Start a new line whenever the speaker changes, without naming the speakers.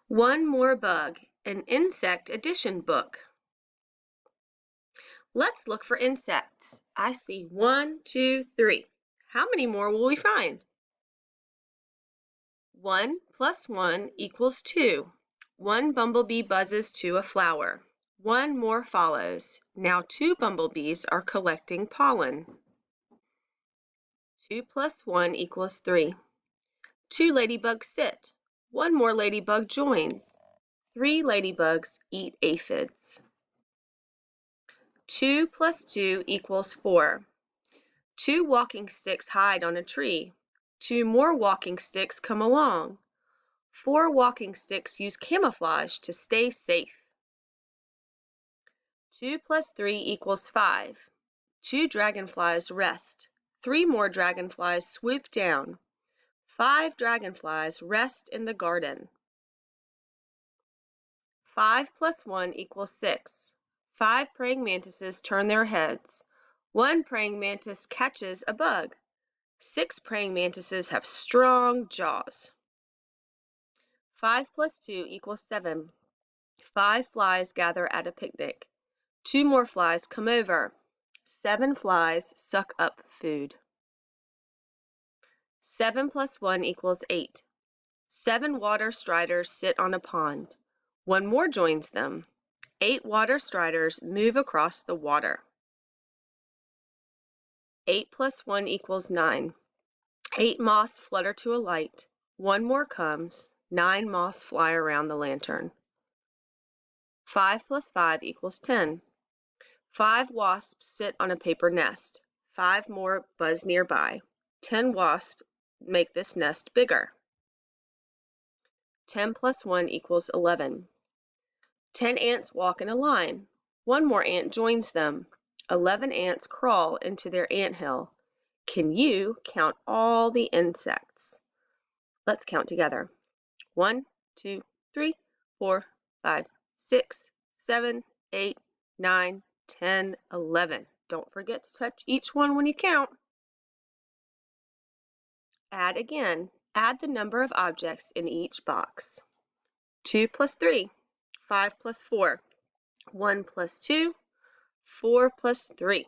One more bug, an insect addition book. Let's look for insects. I see 1, 2, 3. How many more will we find? 1 plus 1 equals 2. One bumblebee buzzes to a flower. One more follows. Now 2 bumblebees are collecting pollen. 2 plus 1 equals 3. 2 ladybugs sit. One more ladybug joins. 3 ladybugs eat aphids. 2 plus 2 equals 4. 2 walking sticks hide on a tree. 2 more walking sticks come along. 4 walking sticks use camouflage to stay safe. 2 plus 3 equals 5. 2 dragonflies rest. 3 more dragonflies swoop down. 5 dragonflies rest in the garden. 5 plus 1 equals 6. 5 praying mantises turn their heads. 1 praying mantis catches a bug. 6 praying mantises have strong jaws. 5 plus 2 equals 7. 5 flies gather at a picnic. 2 more flies come over. 7 flies suck up food. 7 plus 1 equals 8. 7 water striders sit on a pond. 1 more joins them. 8 water striders move across the water. 8 plus 1 equals 9. 8 moths flutter to a light. 1 more comes. 9 moths fly around the lantern. 5 plus 5 equals 10. 5 wasps sit on a paper nest. 5 more buzz nearby. 10 wasps make this nest bigger. 10 plus 1 equals 11. 10 ants walk in a line. 1 more ant joins them. 11 ants crawl into their anthill. Can you count all the insects? Let's count together. 1, 2, 3, 4, 5, 6, 7, 8, 9, 10, 11. Don't forget to touch each one when you count. Add again. Add the number of objects in each box. 2 plus 3, 5 plus 4, 1 plus 2, 4 plus 3.